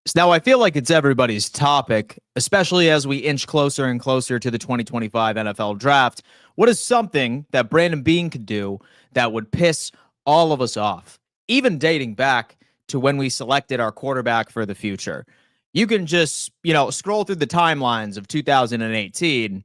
So now I feel like it's everybody's topic, especially as we inch closer and closer to the 2025 NFL draft. What is something that Brandon Beane could do that would piss all of us off, even dating back to when we selected our quarterback for the future? You can just, scroll through the timelines of 2018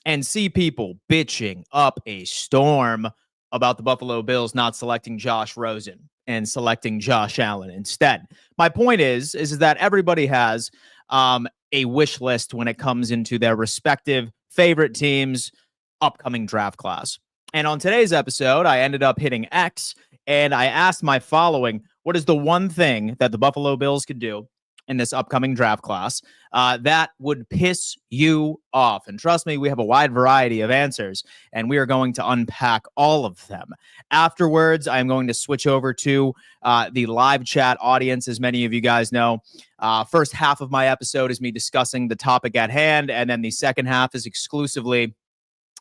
and see people bitching up a storm about the Buffalo Bills not selecting Josh Rosen and selecting Josh Allen instead. My point is that everybody has a wish list when it comes into their respective favorite teams' upcoming draft class. And on today's episode, I ended up hitting X and I asked my following, what is the one thing that the Buffalo Bills could do in this upcoming draft class that would piss you off? And trust me, we have a wide variety of answers, and we are going to unpack all of them. Afterwards, I'm going to switch over to the live chat audience. As many of you guys know, first half of my episode is me discussing the topic at hand, and then the second half is exclusively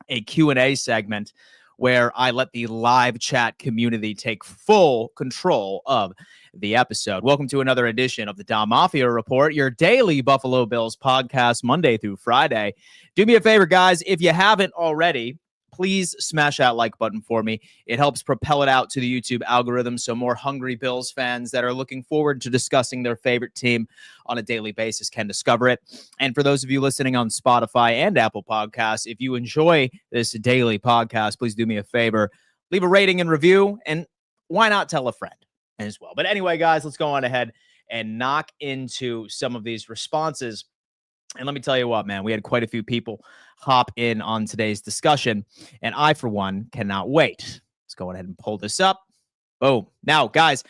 a Q&A segment where I let the live chat community take full control of the episode. Welcome to another edition of the Bills Mafia Report, your daily Buffalo Bills podcast, Monday through Friday. Do me a favor, guys, if you haven't already, please smash that like button for me. It helps propel it out to the YouTube algorithm so more hungry Bills fans that are looking forward to discussing their favorite team on a daily basis can discover it. And for those of you listening on Spotify and Apple Podcasts, if you enjoy this daily podcast, please do me a favor. Leave a rating and review, and why not tell a friend as well. But anyway, guys, let's go on ahead and knock into some of these responses. And let me tell you what, man, we had quite a few people hop in on today's discussion, and I, for one, cannot wait. Let's go ahead and pull this up. Boom. Now, guys,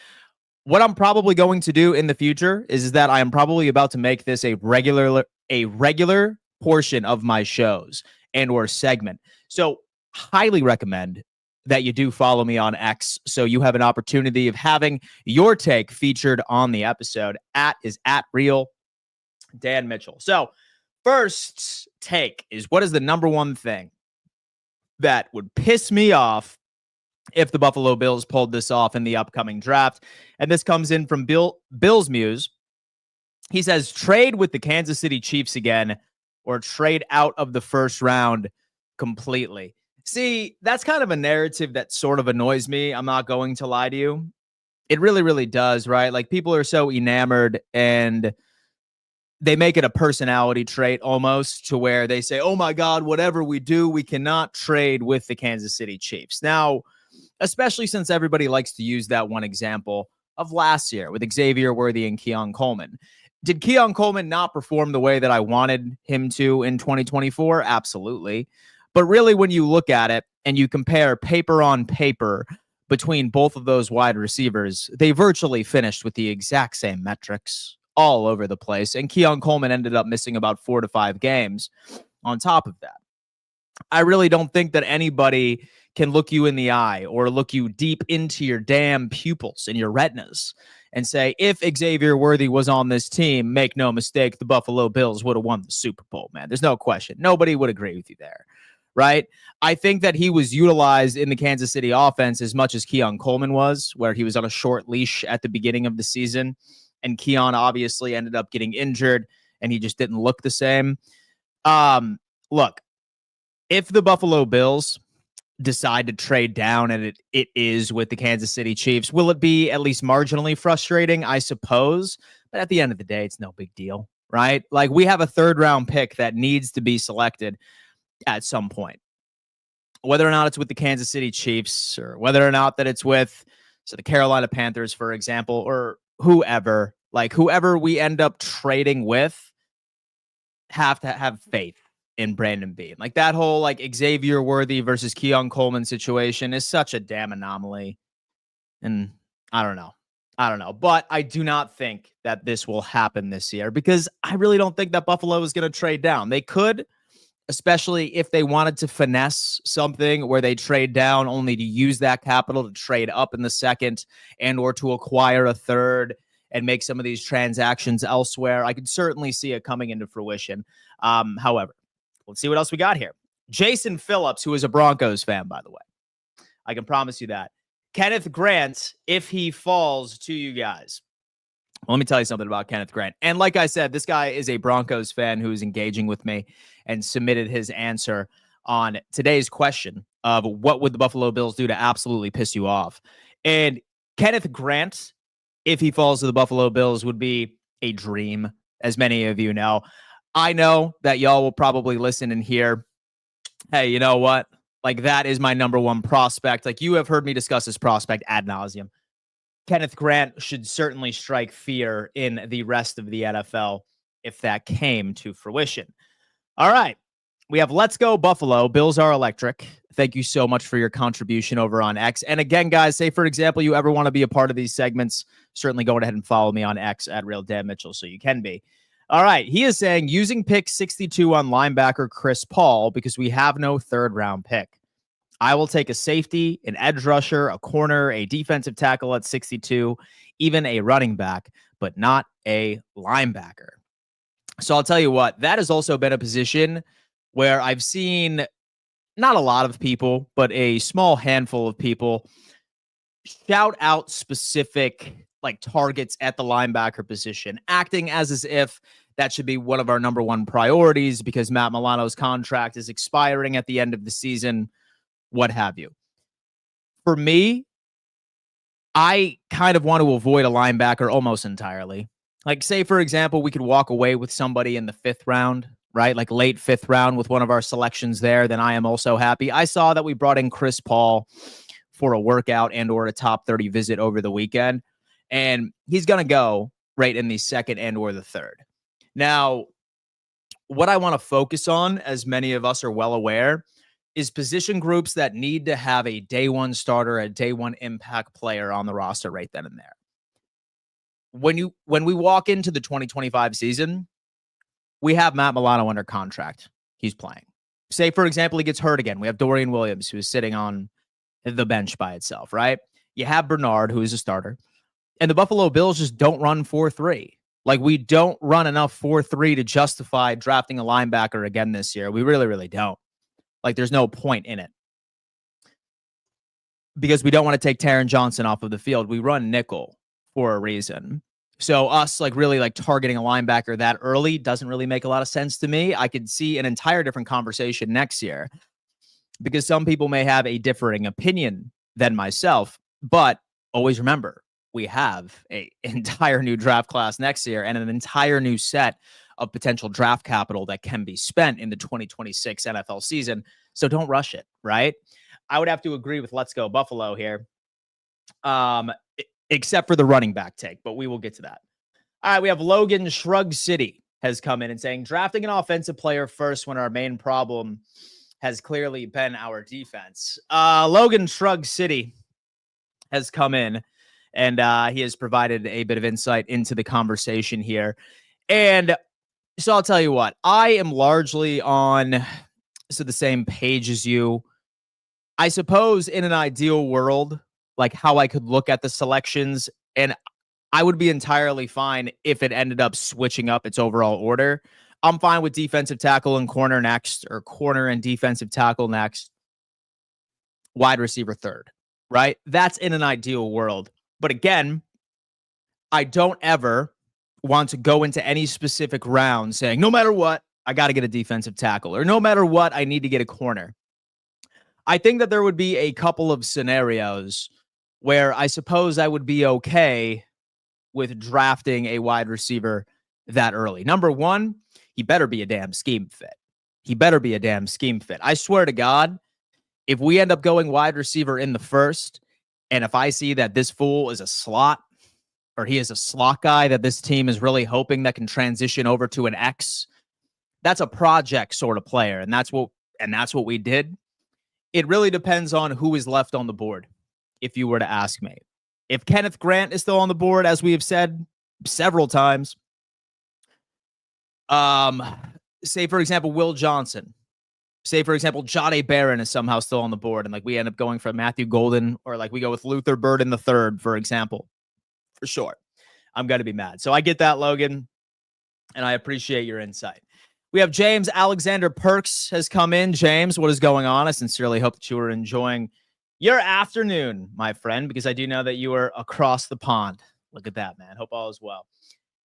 what I'm probably going to do in the future is that I am probably about to make this a regular portion of my shows and or segment. So highly recommend that you do follow me on X so you have an opportunity of having your take featured on the episode. @ real Dan Mitchell. So first take is, what is the number one thing that would piss me off if the Buffalo Bills pulled this off in the upcoming draft? And this comes in from Bills Muse. He says, trade with the Kansas City Chiefs again, or trade out of the first round completely. See, that's kind of a narrative that sort of annoys me. I'm not going to lie to you. It really, really does, right? Like, people are so enamored and they make it a personality trait almost, to where they say, oh my God, whatever we do, we cannot trade with the Kansas City Chiefs. Now, especially since everybody likes to use that one example of last year with Xavier Worthy and Keon Coleman. Did Keon Coleman not perform the way that I wanted him to in 2024? Absolutely. But really, when you look at it and you compare paper on paper between both of those wide receivers, they virtually finished with the exact same metrics all over the place. And Keon Coleman ended up missing about 4 to 5 games on top of that. I really don't think that anybody can look you in the eye or look you deep into your damn pupils and your retinas and say, if Xavier Worthy was on this team, make no mistake, the Buffalo Bills would have won the Super Bowl, man. There's no question. Nobody would agree with you there, right? I think that he was utilized in the Kansas City offense as much as Keon Coleman was, where he was on a short leash at the beginning of the season. And Keon obviously ended up getting injured, and he just didn't look the same. Look, if the Buffalo Bills decide to trade down, and it is with the Kansas City Chiefs, will it be at least marginally frustrating? I suppose. But at the end of the day, it's no big deal, right? Like, we have a 3rd-round pick that needs to be selected at some point. Whether or not it's with the Kansas City Chiefs, or whether or not that it's with the Carolina Panthers, for example, or whoever we end up trading with, have to have faith in Brandon Beane. Like, that whole Xavier Worthy versus Keon Coleman situation is such a damn anomaly. And I don't know. But I do not think that this will happen this year, because I really don't think that Buffalo is going to trade down. They could, especially if they wanted to finesse something where they trade down only to use that capital to trade up in the second and or to acquire a third and make some of these transactions elsewhere. I could certainly see it coming into fruition. However, let's see what else we got here. Jason Phillips, who is a Broncos fan, by the way. I can promise you that. Kenneth Grant, if he falls to you guys. Well, let me tell you something about Kenneth Grant. And like I said, this guy is a Broncos fan who's engaging with me and submitted his answer on today's question of what would the Buffalo Bills do to absolutely piss you off. And Kenneth Grant, if he falls to the Buffalo Bills, would be a dream, as many of you know. I know that y'all will probably listen and hear, hey, you know what? Like, that is my number one prospect. Like, you have heard me discuss this prospect ad nauseum. Kenneth Grant should certainly strike fear in the rest of the NFL if that came to fruition. All right. We have Let's Go Buffalo. Bills are electric. Thank you so much for your contribution over on X. And again, guys, say, for example, you ever want to be a part of these segments, certainly go ahead and follow me on X at Real Dan Mitchell so you can be. All right. He is saying using pick 62 on linebacker Chris Paul because we have no third-round pick. I will take a safety, an edge rusher, a corner, a defensive tackle at 62, even a running back, but not a linebacker. So I'll tell you what, that has also been a position where I've seen not a lot of people, but a small handful of people shout out specific like targets at the linebacker position, acting as if that should be one of our number one priorities because Matt Milano's contract is expiring at the end of the season, what have you. For me, I kind of want to avoid a linebacker almost entirely. Like, say, for example, we could walk away with somebody in the 5th round, right? Like late 5th round with one of our selections there, then I am also happy. I saw that we brought in Chris Paul for a workout and or a top 30 visit over the weekend, and he's going to go right in the 2nd and or the 3rd. Now, what I want to focus on, as many of us are well aware, is position groups that need to have a day one starter, a day one impact player on the roster right then and there. When we walk into the 2025 season, we have Matt Milano under contract. He's playing. Say, for example, he gets hurt again. We have Dorian Williams, who is sitting on the bench by itself, right? You have Bernard, who is a starter. And the Buffalo Bills just don't run 4-3. Like, we don't run enough 4-3 to justify drafting a linebacker again this year. We really, really don't. Like, there's no point in it. Because we don't want to take Taron Johnson off of the field. We run nickel for a reason. So us really targeting a linebacker that early doesn't really make a lot of sense to me. I could see an entire different conversation next year because some people may have a differing opinion than myself. But always remember, we have an entire new draft class next year and an entire new set of potential draft capital that can be spent in the 2026 NFL season. So don't rush it, right? I would have to agree with Let's Go Buffalo here, except for the running back take, but we will get to that. All right, we have Logan Shrug City has come in and saying, drafting an offensive player first when our main problem has clearly been our defense. Logan Shrug City has come in, and he has provided a bit of insight into the conversation here. And so I'll tell you what, I am largely on the same page as you. I suppose in an ideal world, like how I could look at the selections, and I would be entirely fine if it ended up switching up its overall order. I'm fine with defensive tackle and corner next, or corner and defensive tackle next, wide receiver third, right? That's in an ideal world. But again, I don't ever want to go into any specific round saying, no matter what, I got to get a defensive tackle, or no matter what, I need to get a corner. I think that there would be a couple of scenarios where I suppose I would be okay with drafting a wide receiver that early. Number one, he better be a damn scheme fit. He better be a damn scheme fit. I swear to God, if we end up going wide receiver in the first, and if I see that this fool is a slot, or he is a slot guy that this team is really hoping that can transition over to an X, that's a project sort of player, and that's what we did. It really depends on who is left on the board, if you were to ask me. If Kenneth Grant is still on the board, as we have said several times, say, for example, Will Johnson, say, for example, Jahdae Barron is somehow still on the board, and we end up going for Matthew Golden, or we go with Luther Bird in the third, for example, for sure, I'm going to be mad. So I get that, Logan, and I appreciate your insight. We have James Alexander Perks has come in. James, what is going on? I sincerely hope that you are enjoying your afternoon, my friend, because I do know that you are across the pond Look at that, man. Hope all is well.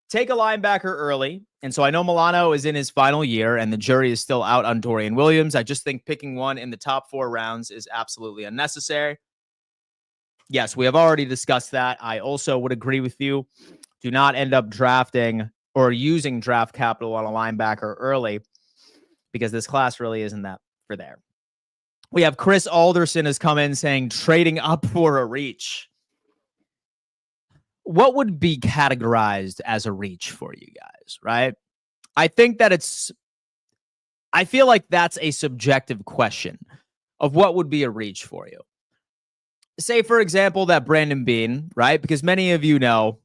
Take a linebacker early. And so I know Milano is in his final year and the jury is still out on Dorian Williams. I just think picking one in the top 4 rounds is absolutely unnecessary. Yes, we have already discussed that. I also would agree with you. Do not end up drafting or using draft capital on a linebacker early because this class really isn't that for there. We have Chris Alderson has come in saying trading up for a reach. What would be categorized as a reach for you guys, right? I think that I feel like that's a subjective question of what would be a reach for you. Say, for example, that Brandon Beane, right? Because many of you know,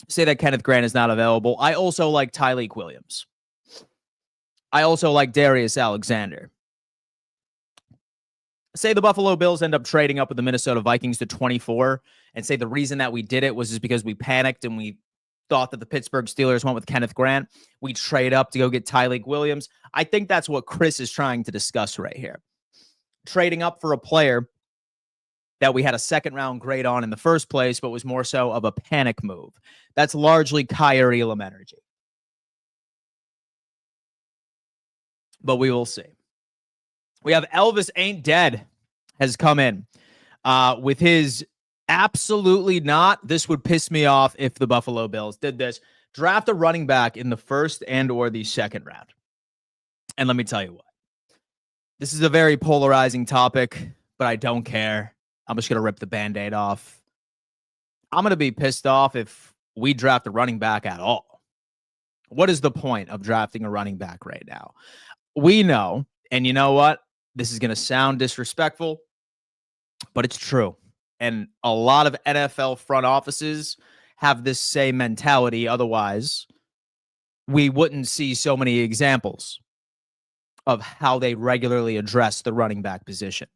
say that Kenneth Grant is not available. I also like Tyleik Williams. I also like Darius Alexander. Say the Buffalo Bills end up trading up with the Minnesota Vikings to 24, and say the reason that we did it was just because we panicked and we thought that the Pittsburgh Steelers went with Kenneth Grant. We trade up to go get Tyleik Williams. I think that's what Chris is trying to discuss right here. Trading up for a player that we had a second-round grade on in the first place, but was more so of a panic move. That's largely Kaiir Elam energy. But we will see. We have Elvis Ain't Dead has come in with his absolutely not. This would piss me off if the Buffalo Bills did this. Draft a running back in the first and or the second round. And let me tell you what. This is a very polarizing topic, but I don't care. I'm just going to rip the Band-Aid off. I'm going to be pissed off if we draft a running back at all. What is the point of drafting a running back right now? We know, and you know what? This is going to sound disrespectful, but it's true. And a lot of NFL front offices have this same mentality. Otherwise, we wouldn't see so many examples of how they regularly address the running back position.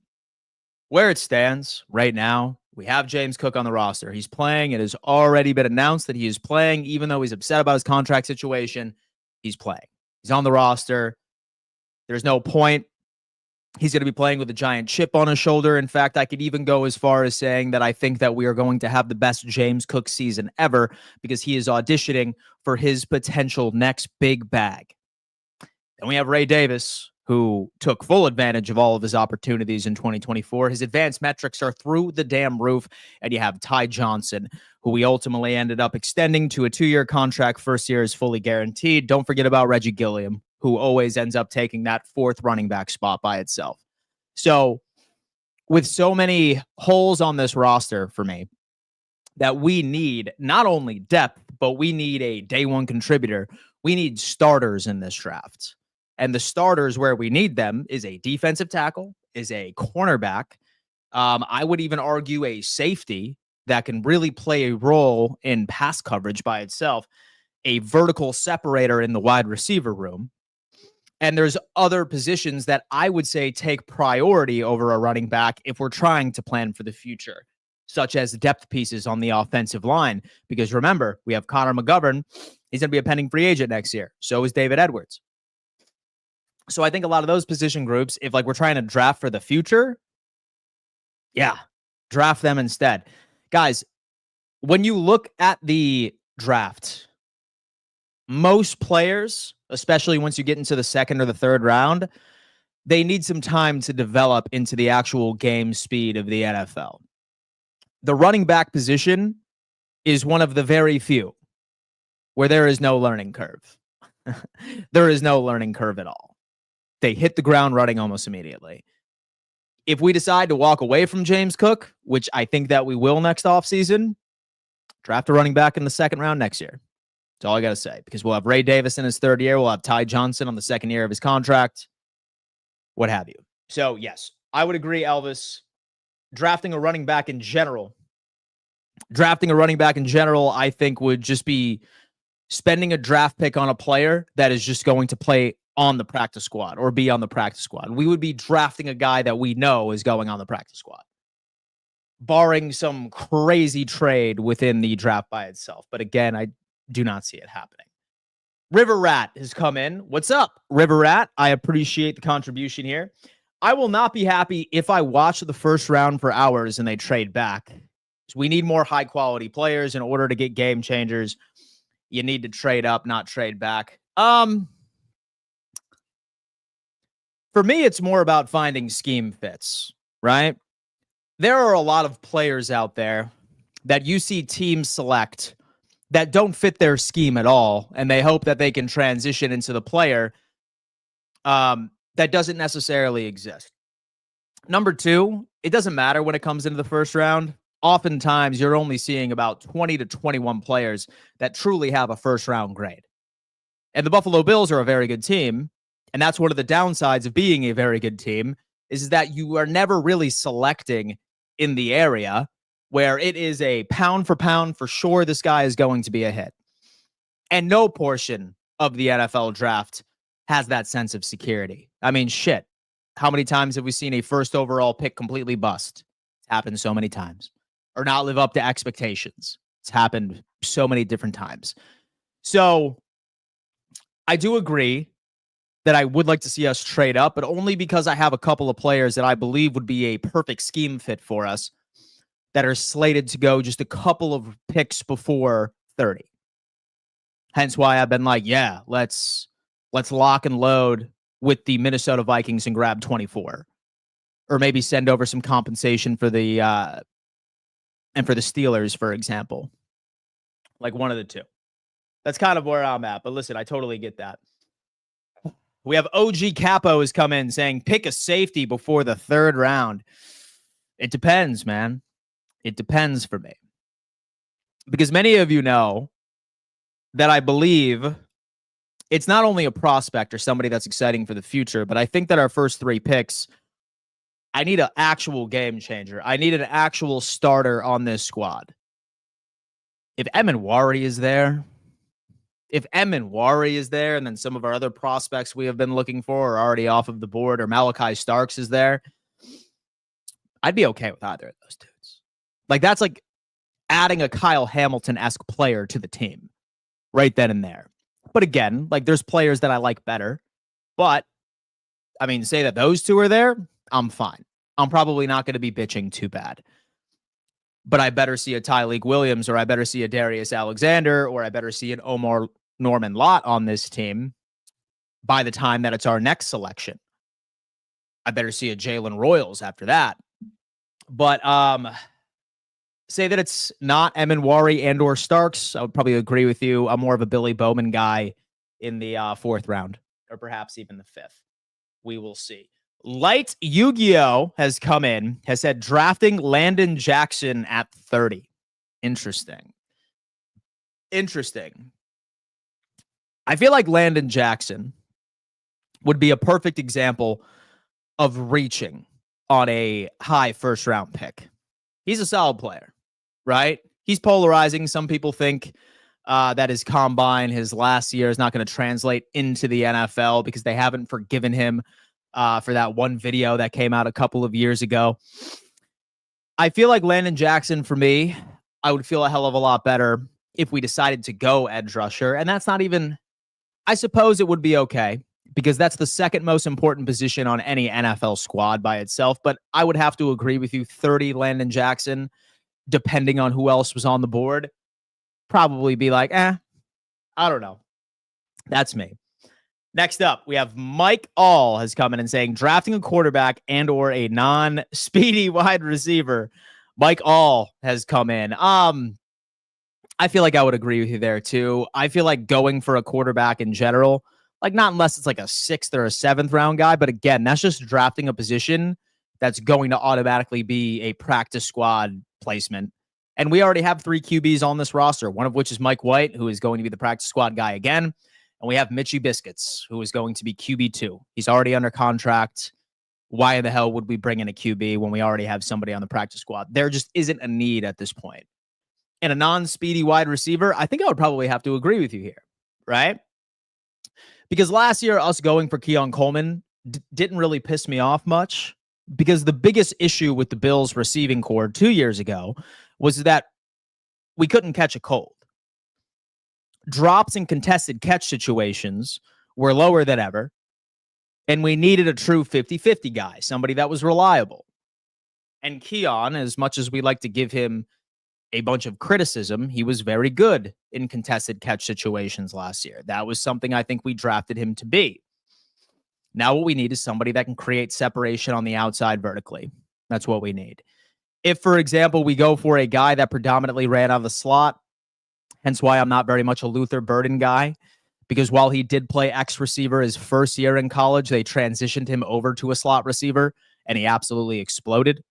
Where it stands right now, we have James Cook on the roster. He's playing. It has already been announced that he is playing, even though he's upset about his contract situation. He's playing. He's on the roster. There's no point. He's going to be playing with a giant chip on his shoulder. In fact, I could even go as far as saying that I think that we are going to have the best James Cook season ever because he is auditioning for his potential next big bag. And we have Ray Davis, who took full advantage of all of his opportunities in 2024. His advanced metrics are through the damn roof. And you have Ty Johnson, who we ultimately ended up extending to a 2-year contract. First year is fully guaranteed. Don't forget about Reggie Gilliam, who always ends up taking that 4th running back spot by itself. So with so many holes on this roster for me, that we need not only depth, but we need a day one contributor. We need starters in this draft. And the starters where we need them is a defensive tackle, is a cornerback. I would even argue a safety that can really play a role in pass coverage by itself, a vertical separator in the wide receiver room. And there's other positions that I would say take priority over a running back if we're trying to plan for the future, such as depth pieces on the offensive line. Because remember, we have Connor McGovern. He's going to be a pending free agent next year. So is David Edwards. So I think a lot of those position groups, if like we're trying to draft for the future, yeah, draft them instead. Guys, when you look at the draft, most players, especially once you get into the second or the third round, they need some time to develop into the actual game speed of the NFL. The running back position is one of the very few where there is no learning curve. There is no learning curve at all. They hit the ground running almost immediately. If we decide to walk away from James Cook, which I think that we will next offseason, draft a running back in the second round next year. That's all I got to say, because we'll have Ray Davis in his 3rd year. We'll have Ty Johnson on the 2nd year of his contract, what have you. So, yes, I would agree, Elvis. Drafting a running back in general, I think would just be spending a draft pick on a player that is just going to play on the practice squad or be on the practice squad. We would be drafting a guy that we know is going on the practice squad, barring some crazy trade within the draft by itself. But again, I do not see it happening. River Rat has come in. What's up, River Rat? I appreciate the contribution here. I will not be happy if I watch the first round for hours and they trade back. So we need more high quality players in order to get game changers. You need to trade up, not trade back. For me, it's more about finding scheme fits, right? There are a lot of players out there that you see teams select that don't fit their scheme at all, and they hope that they can transition into the player that doesn't necessarily exist. Number two, it doesn't matter when it comes into the first round. Oftentimes, you're only seeing about 20 to 21 players that truly have a first round grade. And the Buffalo Bills are a very good team. And that's one of the downsides of being a very good team is that you are never really selecting in the area where it is a pound for sure this guy is going to be a hit. And no portion of the NFL draft has that sense of security. I mean, shit. How many times have we seen a first overall pick completely bust? It's happened so many times. Or not live up to expectations. It's happened so many different times. So I do agree that I would like to see us trade up, but only because I have a couple of players that I believe would be a perfect scheme fit for us that are slated to go just a couple of picks before 30. Hence why I've been like, yeah, let's lock and load with the Minnesota Vikings and grab 24. Or maybe send over some compensation for the Steelers, for example. Like one of the two. That's kind of where I'm at. But listen, I totally get that. We have OG Capo has come in saying, pick a safety before the third round. It depends, man. It depends for me. Because many of you know that I believe it's not only a prospect or somebody that's exciting for the future, but I think that our first three picks, I need an actual game changer. I need an actual starter on this squad. If Emin is there, and then some of our other prospects we have been looking for are already off of the board, or Malachi Starks is there, I'd be okay with either of those dudes. Like, that's like adding a Kyle Hamilton-esque player to the team right then and there. But again, like, there's players that I like better. But, I mean, say that those two are there, I'm fine. I'm probably not going to be bitching too bad. But I better see a Tyleik Williams, or I better see a Darius Alexander, or I better see an Omar Norman Lott on this team by the time that it's our next selection. I better see a Jalen Royals after that. But say that it's not Eminwari and or Starks, I would probably agree with you. I'm more of a Billy Bowman guy in the fourth round, or perhaps even the fifth. We will see. Light Yu-Gi-Oh has come in, has said drafting Landon Jackson at 30. Interesting. I feel like Landon Jackson would be a perfect example of reaching on a high first round pick. He's a solid player, right? He's polarizing. Some people think that his combine, his last year, is not going to translate into the NFL because they haven't forgiven him for that one video that came out a couple of years ago. I feel like Landon Jackson, for me, I would feel a hell of a lot better if we decided to go edge rusher. And that's not even, I suppose it would be okay, because that's the second most important position on any NFL squad by itself. But I would have to agree with you, 30 Landon Jackson, depending on who else was on the board, probably be like, I don't know. That's me. Next up, we have Mike All has come in and saying drafting a quarterback and or a non-speedy wide receiver. Mike All has come in. I feel like I would agree with you there too. I feel like going for a quarterback in general, like not unless it's like a 6th or a 7th round guy, but again, that's just drafting a position that's going to automatically be a practice squad placement. And we already have 3 QBs on this roster, one of which is Mike White, who is going to be the practice squad guy again. And we have Mitchie Biscuits, who is going to be QB2. He's already under contract. Why in the hell would we bring in a QB when we already have somebody on the practice squad? There just isn't a need at this point. And a non-speedy wide receiver, I think I would probably have to agree with you here, right? Because last year, us going for Keon Coleman didn't really piss me off much, because the biggest issue with the Bills receiving core 2 years ago was that we couldn't catch a cold. Drops in contested catch situations were lower than ever, and we needed a true 50-50 guy, somebody that was reliable. And Keon, as much as we like to give him a bunch of criticism, he was very good in contested catch situations last year. That was something I think we drafted him to be. Now what we need is somebody that can create separation on the outside vertically. That's what we need. If, for example, we go for a guy that predominantly ran out of the slot, hence why I'm not very much a Luther Burden guy, because while he did play X receiver his first year in college, they transitioned him over to a slot receiver, and he absolutely exploded.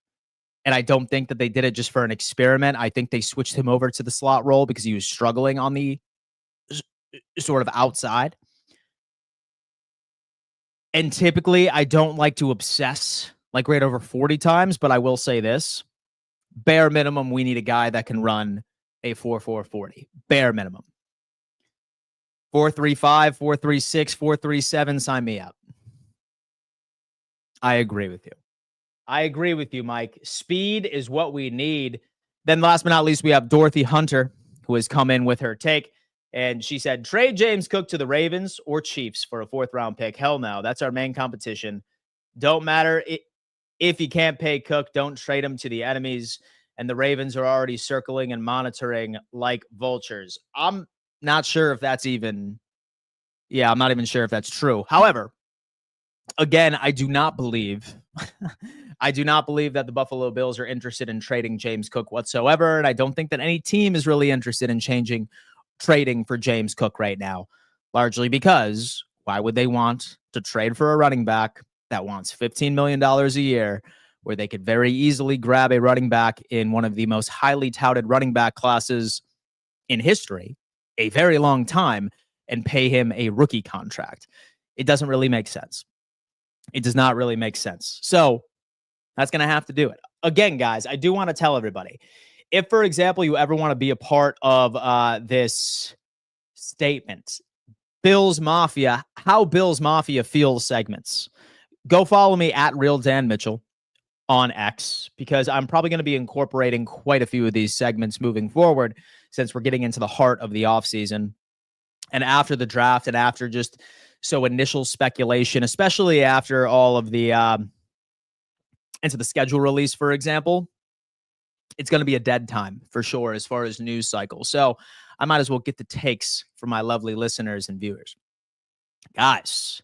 And I don't think that they did it just for an experiment. I think they switched him over to the slot role because he was struggling on the sort of outside. And typically, I don't like to obsess like right over 40 times, but I will say this. Bare minimum, we need a guy that can run a 4.4 40. Bare minimum. 4.35, 4.36, 4.37, sign me up. I agree with you. I agree with you, Mike. Speed is what we need. Then last but not least, we have Dorothy Hunter, who has come in with her take. And she said, trade James Cook to the Ravens or Chiefs for a 4th-round pick. Hell no. That's our main competition. Don't matter. If you can't pay Cook, don't trade him to the enemies. And the Ravens are already circling and monitoring like vultures. I'm not sure if that's even... Yeah, I'm not even sure if that's true. However, again, I do not believe... I do not believe that the Buffalo Bills are interested in trading James Cook whatsoever. And I don't think that any team is really interested in trading for James Cook right now, largely because why would they want to trade for a running back that wants $15 million a year, where they could very easily grab a running back in one of the most highly touted running back classes in history, a very long time, and pay him a rookie contract? It doesn't really make sense. It does not really make sense. So that's going to have to do it. Again, guys, I do want to tell everybody, if, for example, you ever want to be a part of this statement, Bills Mafia, how Bills Mafia feels segments, go follow me at Real Dan Mitchell on X, because I'm probably going to be incorporating quite a few of these segments moving forward, since we're getting into the heart of the offseason. And after the draft and after just initial speculation, especially after all of the into the schedule release, for example, it's going to be a dead time for sure as far as news cycle. So I might as well get the takes from my lovely listeners and viewers. Guys,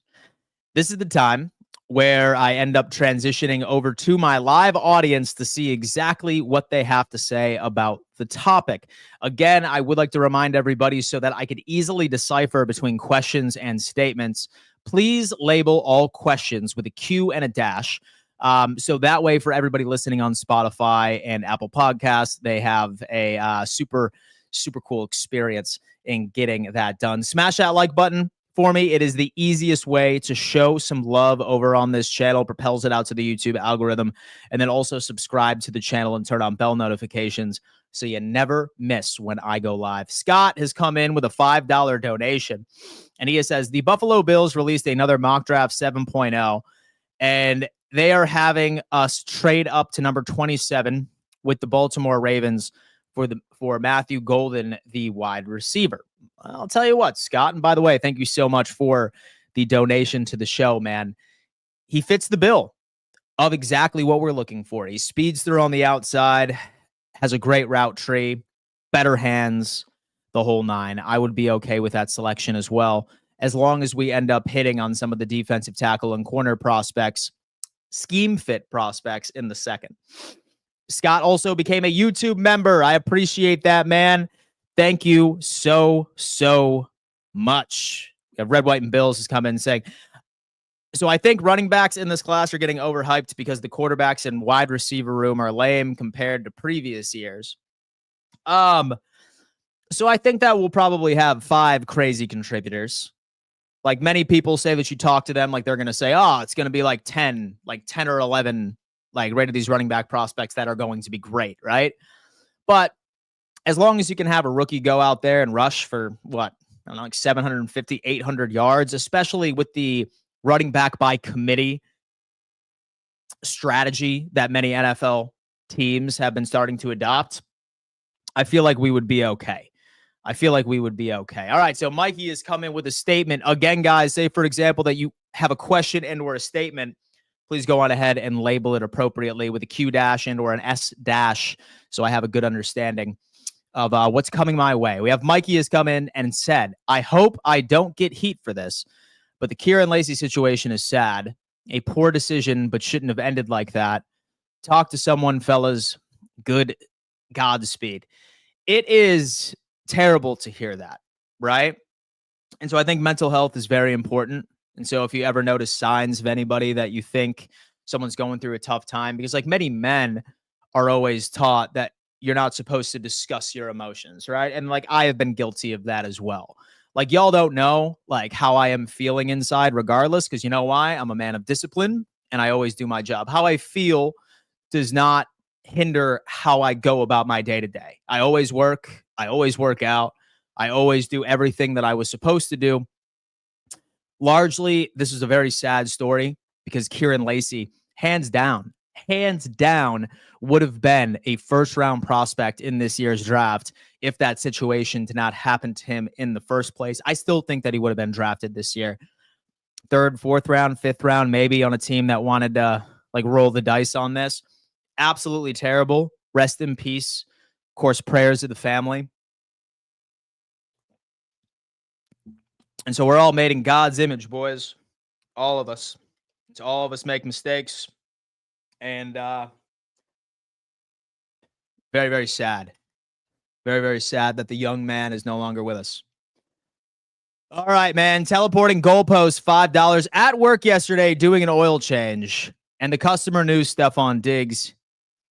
this is the time where I end up transitioning over to my live audience to see exactly what they have to say about the topic. Again, I would like to remind everybody, so that I could easily decipher between questions and statements, please label all questions with a Q and a dash. So that way, for everybody listening on Spotify and Apple Podcasts, they have a super cool experience in getting that done. Smash that like button for me. It is the easiest way to show some love over on this channel, propels it out to the YouTube algorithm, and then also subscribe to the channel and turn on bell notifications so you never miss when I go live. Scott has come in with a $5 donation, and he says, the Buffalo Bills released another mock draft 7.0, and they are having us trade up to number 27 with the Baltimore Ravens for Matthew Golden, the wide receiver. I'll tell you what, Scott, and by the way, thank you so much for the donation to the show, man. He fits the bill of exactly what we're looking for. He speeds through on the outside, has a great route tree, better hands, the whole nine. I would be okay with that selection as well, as long as we end up hitting on some of the defensive tackle and corner prospects, scheme fit prospects in the second. Scott also became a YouTube member. I appreciate that, man. Thank you so much. We have Red, White, and Bills has come in saying, so I think running backs in this class are getting overhyped because the quarterbacks and wide receiver room are lame compared to previous years. So I think that we'll probably have 5 crazy contributors. Like, many people say that you talk to them, like they're going to say, oh, it's going to be like 10 or 11, like rated these running back prospects that are going to be great, right? But as long as you can have a rookie go out there and rush for what, I don't know, like 750, 800 yards, especially with the running back by committee strategy that many NFL teams have been starting to adopt, I feel like we would be okay. All right, so Mikey has come in with a statement. Again, guys, say, for example, that you have a question and or a statement, please go on ahead and label it appropriately with a Q dash and or an S dash, so I have a good understanding of what's coming my way. We have Mikey has come in and said, I hope I don't get heat for this, but the Kieran Lacey situation is sad. A poor decision, but shouldn't have ended like that. Talk to someone, fellas. Good Godspeed. It is terrible to hear that, right? And so I think mental health is very important. And so if you ever notice signs of anybody that you think someone's going through a tough time, because like many men are always taught that you're not supposed to discuss your emotions, right? And like I have been guilty of that as well. Like y'all don't know like how I am feeling inside regardless, because you know why? I'm a man of discipline and I always do my job. How I feel does not hinder how I go about my day to day. I always work. I always work out. I always do everything that I was supposed to do. Largely, this is a very sad story because Kieran Lacey, hands down, would have been a first-round prospect in this year's draft if that situation did not happen to him in the first place. I still think that he would have been drafted this year. 3rd, 4th round, 5th round, maybe on a team that wanted to like roll the dice on this. Absolutely terrible. Rest in peace. Of course, prayers to the family. And so we're all made in God's image, boys. All of us. It's all of us make mistakes. And very, very sad. Very, very sad that the young man is no longer with us. All right, man. Teleporting goalpost, $5. At work yesterday doing an oil change. And the customer knew Stephon Diggs.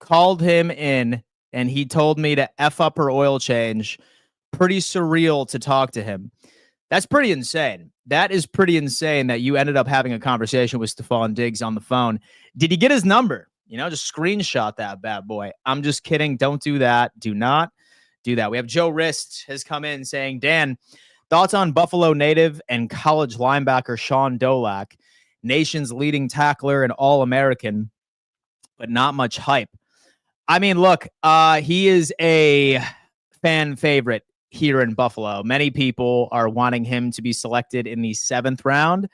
Called him in, and he told me to F up her oil change. Pretty surreal to talk to him. That's pretty insane. That is pretty insane that you ended up having a conversation with Stephon Diggs on the phone. Did he get his number? You know, just screenshot that bad boy. I'm just kidding. Don't do that. Do not do that. We have Joe Rist has come in saying, Dan, thoughts on Buffalo native and college linebacker Sean Dolak, nation's leading tackler and All-American, but not much hype. I mean, look, he is a fan favorite here in Buffalo. Many people are wanting him to be selected in the 7th round.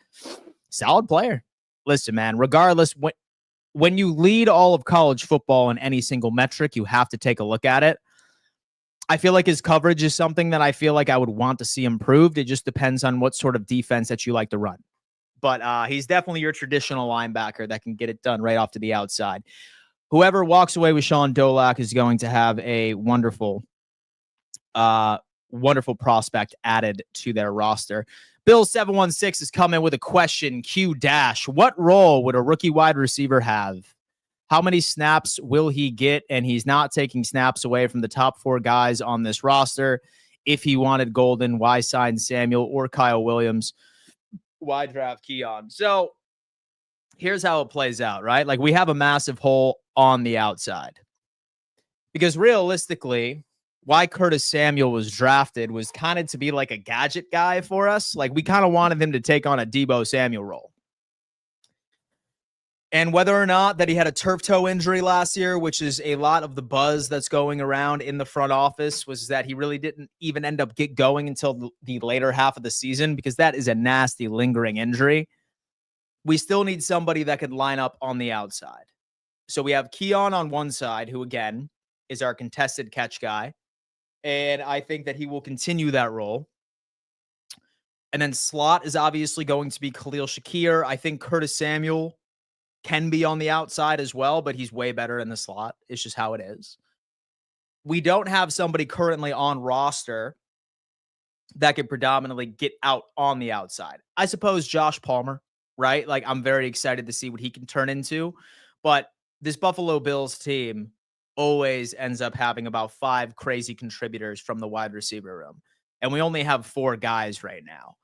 Solid player. Listen, man, regardless, when you lead all of college football in any single metric, you have to take a look at it. I feel like his coverage is something that I feel like I would want to see improved. It just depends on what sort of defense that you like to run. But he's definitely your traditional linebacker that can get it done right off to the outside. Whoever walks away with Sean Dolak is going to have a wonderful prospect added to their roster. Bill 716 is coming with a question. Q dash. What role would a rookie wide receiver have? How many snaps will he get? And he's not taking snaps away from the top 4 guys on this roster. If he wanted Golden, why sign Samuel or Kyle Williams? Why draft Keon? So here's how it plays out, right? Like we have a massive hole on the outside. Because realistically, why Curtis Samuel was drafted was kind of to be like a gadget guy for us. Like we kind of wanted him to take on a Deebo Samuel role. And whether or not that he had a turf toe injury last year, which is a lot of the buzz that's going around in the front office, was that he really didn't even end up get going until the later half of the season, because that is a nasty lingering injury. We still need somebody that could line up on the outside. So we have Keon on one side, who again is our contested catch guy. And I think that he will continue that role. And then slot is obviously going to be Khalil Shakir. I think Curtis Samuel can be on the outside as well, but he's way better in the slot. It's just how it is. We don't have somebody currently on roster that could predominantly get out on the outside. I suppose Josh Palmer, right? Like I'm very excited to see what he can turn into. But this Buffalo Bills team always ends up having about 5 crazy contributors from the wide receiver room. And we only have 4 guys right now.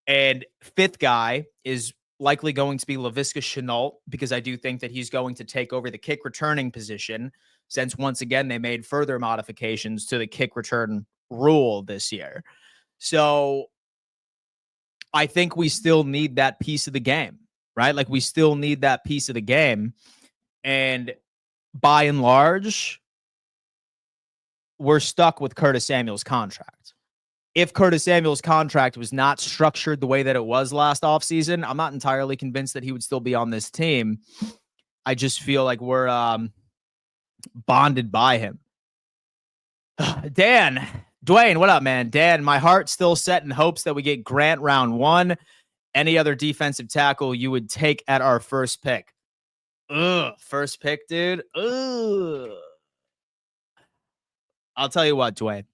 And 5th guy is likely going to be Laviska Shenault, because I do think that he's going to take over the kick returning position, since once again, they made further modifications to the kick return rule this year. So I think we still need that piece of the game, right? Like we still need that piece of the game. And by and large, we're stuck with Curtis Samuel's contract. If Curtis Samuel's contract was not structured the way that it was last offseason, I'm not entirely convinced that he would still be on this team. I just feel like we're bonded by him. Dan, Dwayne, what up, man? Dan, my heart's still set in hopes that we get Grant round 1. Any other defensive tackle you would take at our first pick? Ugh, first pick, dude. Ugh. I'll tell you what, Dwayne.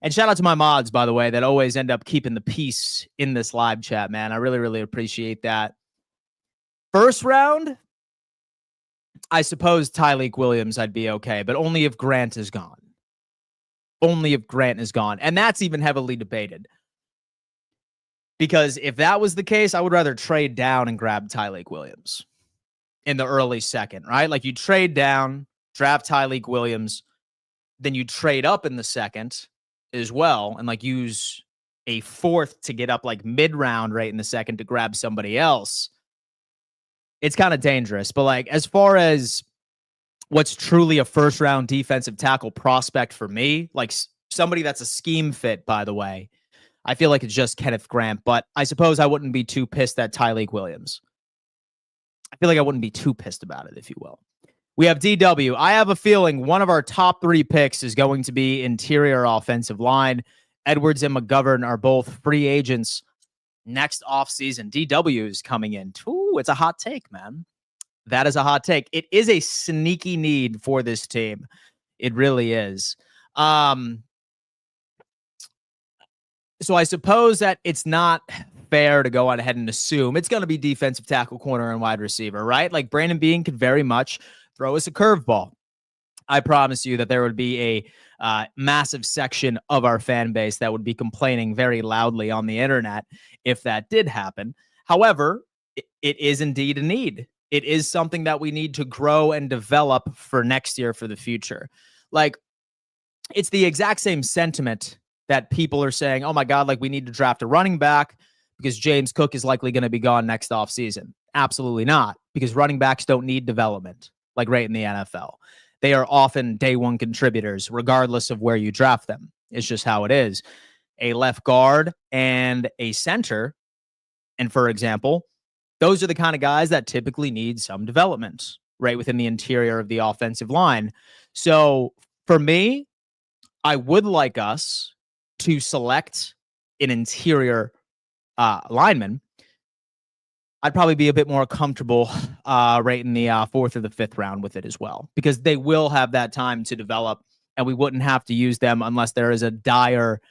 And shout out to my mods, by the way, that always end up keeping the peace in this live chat, man. I really, really appreciate that. First round, I suppose Tyleik Williams, I'd be okay, but only if Grant is gone. Only if Grant is gone. And that's even heavily debated. Because if that was the case, I would rather trade down and grab Tyleik Williams in the early second, right? Like you trade down, draft Tyleik Williams, then you trade up in the second as well and like use a fourth to get up like mid-round right in the second to grab somebody else. It's kind of dangerous. But like as far as what's truly a first round defensive tackle prospect for me, like somebody that's a scheme fit, by the way, I feel like it's just Kenneth Grant, but I suppose I wouldn't be too pissed at Tyleik Williams. I feel like I wouldn't be too pissed about it, if you will. We have DW. I have a feeling one of our top 3 picks is going to be interior offensive line. Edwards and McGovern are both free agents next offseason. DW is coming in. Ooh, it's a hot take, man. That is a hot take. It is a sneaky need for this team. It really is. So I suppose that it's not fair to go on ahead and assume it's going to be defensive tackle, corner, and wide receiver, right? Like Brandon Beane could very much throw us a curveball. I promise you that there would be a massive section of our fan base that would be complaining very loudly on the internet if that did happen. However, it is indeed a need. It is something that we need to grow and develop for next year, for the future. Like, it's the exact same sentiment that people are saying, oh my God, like we need to draft a running back because James Cook is likely going to be gone next offseason. Absolutely not, because running backs don't need development like right in the NFL. They are often day one contributors, regardless of where you draft them. It's just how it is. A left guard and a center, and for example, those are the kind of guys that typically need some development right within the interior of the offensive line. So for me, I would like us to select an interior lineman. I'd probably be a bit more comfortable right in the 4th or the 5th round with it as well, because they will have that time to develop and we wouldn't have to use them unless there is a dire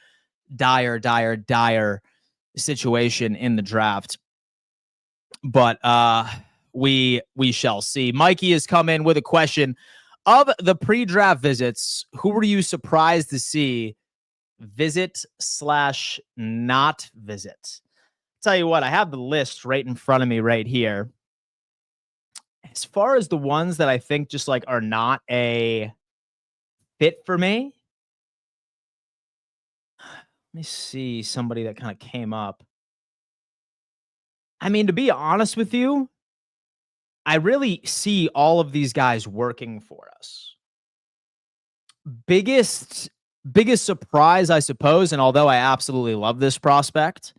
situation in the draft. But we shall see. Mikey has come in with a question. Of the pre-draft visits, who were you surprised to see visit/not visit? Tell you what, I have the list right in front of me right here. As far as the ones that I think just like are not a fit for me, let me see somebody that kind of came up. I mean, to be honest with you, I really see all of these guys working for us. Biggest surprise, I suppose, and although I absolutely love this prospect,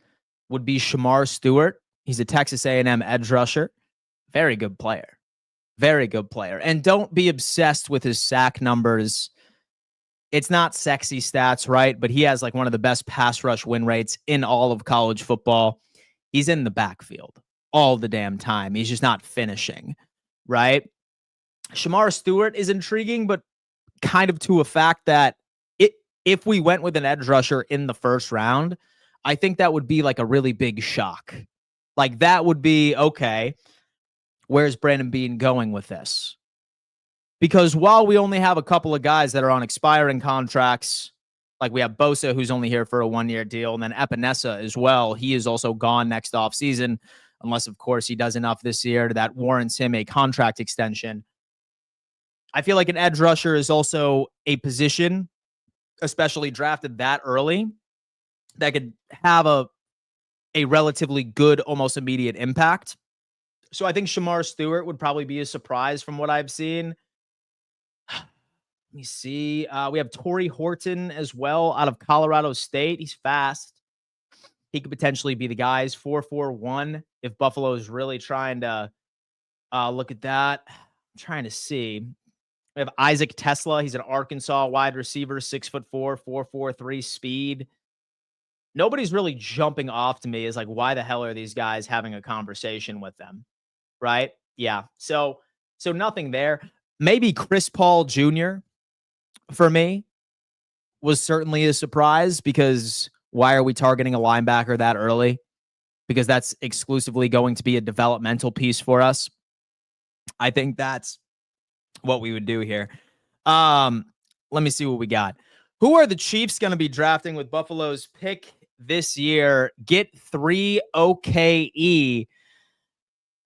would be Shamar Stewart. He's a Texas A&M edge rusher. Very good player. Very good player. And don't be obsessed with his sack numbers. It's not sexy stats, right? But he has like one of the best pass rush win rates in all of college football. He's in the backfield all the damn time. He's just not finishing, right? Shamar Stewart is intriguing, but kind of to a fact that if we went with an edge rusher in the first round, I think that would be like a really big shock. Like that would be, okay, where's Brandon Beane going with this? Because while we only have a couple of guys that are on expiring contracts, like we have Bosa, who's only here for a 1-year deal, and then Epinesa as well. He is also gone next offseason, unless, of course, he does enough this year that warrants him a contract extension. I feel like an edge rusher is also a position, especially drafted that early, that could have a relatively good, almost immediate impact. So I think Shamar Stewart would probably be a surprise from what I've seen. Let me see. We have Torrey Horton as well out of Colorado State. He's fast. He could potentially be the guy's 4.41 if Buffalo is really trying to look at that. I'm trying to see. We have Isaac Tesla. He's an Arkansas wide receiver, 6'4", 4.43 speed. Nobody's really jumping off to me as like, why the hell are these guys having a conversation with them? Right? Yeah. So nothing there. Maybe Chris Paul Jr. for me was certainly a surprise, because why are we targeting a linebacker that early? Because that's exclusively going to be a developmental piece for us. I think that's what we would do here. Let me see what we got. Who are the Chiefs going to be drafting with Buffalo's pick this year? Get 3 OKE.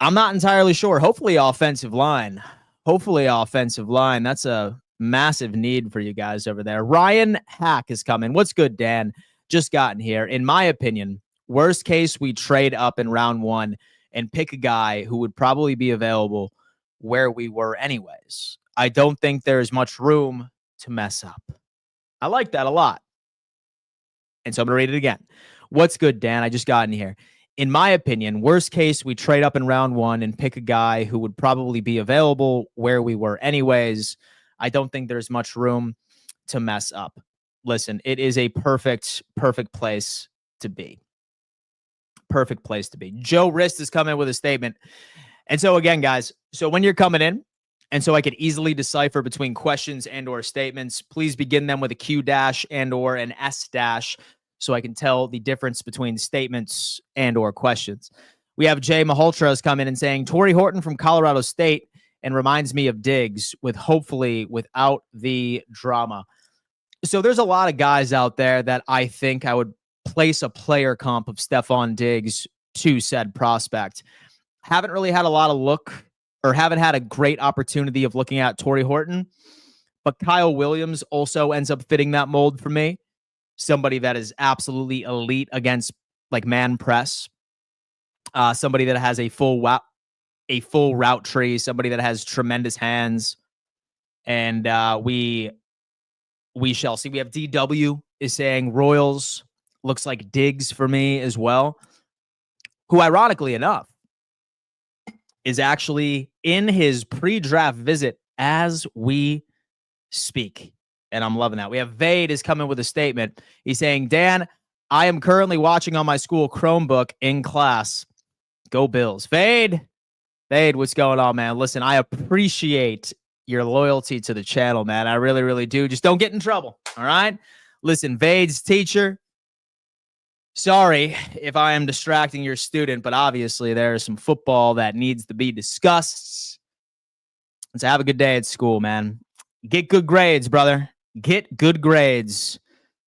I'm not entirely sure. Hopefully offensive line. That's a massive need for you guys over there. Ryan Hack is coming. What's good, Dan? Just gotten here. In my opinion, worst case, we trade up in round 1 and pick a guy who would probably be available where we were anyways. I don't think there's much room to mess up. I like that a lot. And so I'm going to read it again. What's good, Dan? I just got in here. In my opinion, worst case, we trade up in round 1 and pick a guy who would probably be available where we were anyways. I don't think there's much room to mess up. Listen, it is a perfect place to be. Perfect place to be. Joe Rist is coming with a statement. And so again, guys, so when you're coming in, and so I could easily decipher between questions and or statements, please begin them with a Q dash and or an S dash, so I can tell the difference between statements and or questions. We have Jay Maholtras come in and saying, Torrey Horton from Colorado State and reminds me of Diggs, with hopefully without the drama. So there's a lot of guys out there that I think I would place a player comp of Stephon Diggs to said prospect. Haven't really had a lot of look, or haven't had a great opportunity of looking at Torrey Horton, but Kyle Williams also ends up fitting that mold for me. Somebody that is absolutely elite against like man press. Somebody that has a full route tree. Somebody that has tremendous hands. And we shall see. We have DW is saying Royals looks like Diggs for me as well, who ironically enough is actually in his pre-draft visit as we speak. And I'm loving that. We have Vade is coming with a statement. He's saying, Dan, I am currently watching on my school Chromebook in class. Go Bills. Vade, what's going on, man? Listen, I appreciate your loyalty to the channel, man. I really, really do. Just don't get in trouble, all right? Listen, Vade's teacher, sorry if I am distracting your student, but obviously there is some football that needs to be discussed. So have a good day at school, man. Get good grades, brother. Get good grades.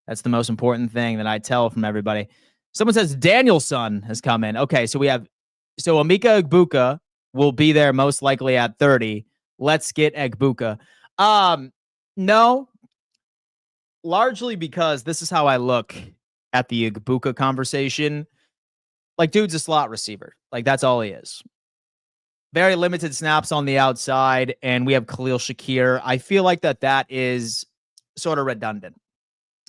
That's the most important thing that I tell from everybody. Someone says Danielson has come in. Okay, so Emeka Egbuka will be there most likely at 30. Let's get Egbuka. No, largely because this is how I look at the Egbuka conversation. Like, dude's a slot receiver. Like, that's all he is. Very limited snaps on the outside, and we have Khalil Shakir. I feel like that is sort of redundant.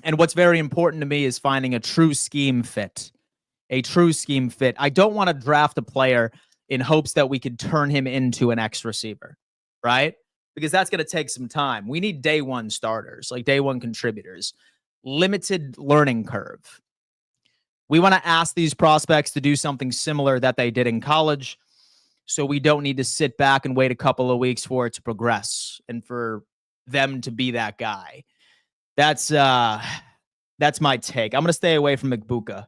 And what's very important to me is finding a true scheme fit. A true scheme fit. I don't want to draft a player in hopes that we could turn him into an X receiver, right? Because that's going to take some time. We need day one starters, like day one contributors. Limited learning curve. We want to ask these prospects to do something similar that they did in college, so we don't need to sit back and wait a couple of weeks for it to progress and for them to be that guy. That's my take. I'm going to stay away from Egbuka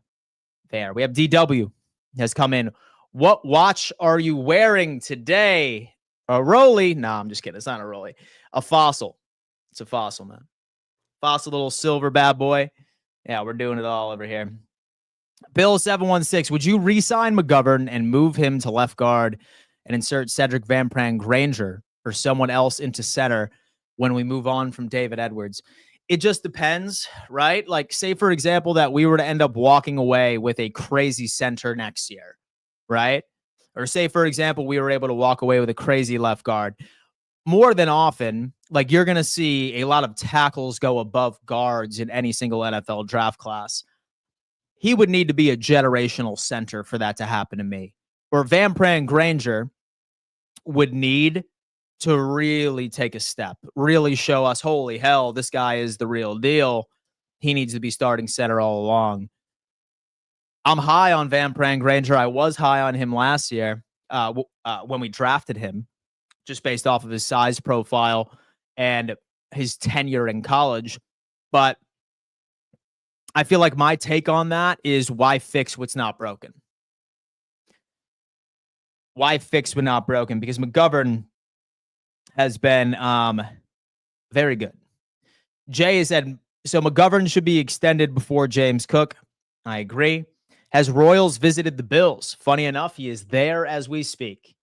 there. We have DW has come in. What watch are you wearing today? A Rolly? No, I'm just kidding. It's not a Rolly. A Fossil. It's a Fossil, man. Fossil little silver bad boy. Yeah, we're doing it all over here. Bill 716, would you re-sign McGovern and move him to left guard and insert Cedric Van Pran Granger or someone else into center when we move on from David Edwards? It just depends, right? Like, say, for example, that we were to end up walking away with a crazy center next year, right? Or say, for example, we were able to walk away with a crazy left guard. More than often, like, you're going to see a lot of tackles go above guards in any single NFL draft class. He would need to be a generational center for that to happen to me. Or Van Pran Granger would need to really take a step, really show us, holy hell, this guy is the real deal. He needs to be starting center all along. I'm high on Van Pran Granger. I was high on him last year when we drafted him, just based off of his size profile and his tenure in college. But I feel like my take on that is why fix what's not broken? Why fix what's not broken? Because McGovern has been very good. Jay has said, so McGovern should be extended before James Cook. I agree. Has Royals visited the Bills? Funny enough, he is there as we speak.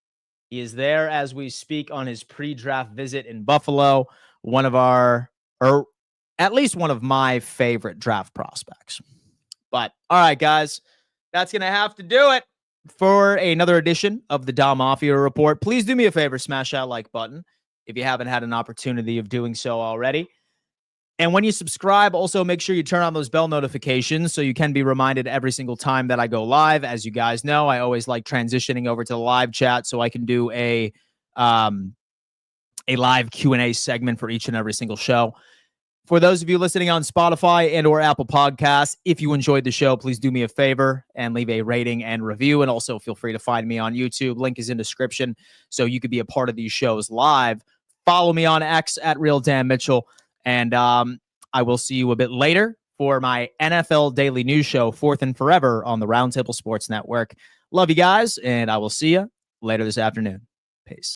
He is there as we speak on his pre-draft visit in Buffalo. One of our, or at least one of my favorite draft prospects. But all right, guys, that's going to have to do it for another edition of the Bills Mafia Report. Please do me a favor, smash that like button if you haven't had an opportunity of doing so already. And when you subscribe, also make sure you turn on those bell notifications so you can be reminded every single time that I go live. As you guys know, I always like transitioning over to the live chat so I can do a live Q&A segment for each and every single show. For those of you listening on Spotify and or Apple Podcasts, if you enjoyed the show, please do me a favor and leave a rating and review. And also feel free to find me on YouTube. Link is in description so you could be a part of these shows live. Follow me on X at Real Dan Mitchell. And I will see you a bit later for my NFL Daily News Show, Fourth and Forever, on the Roundtable Sports Network. Love you guys, and I will see you later this afternoon. Peace.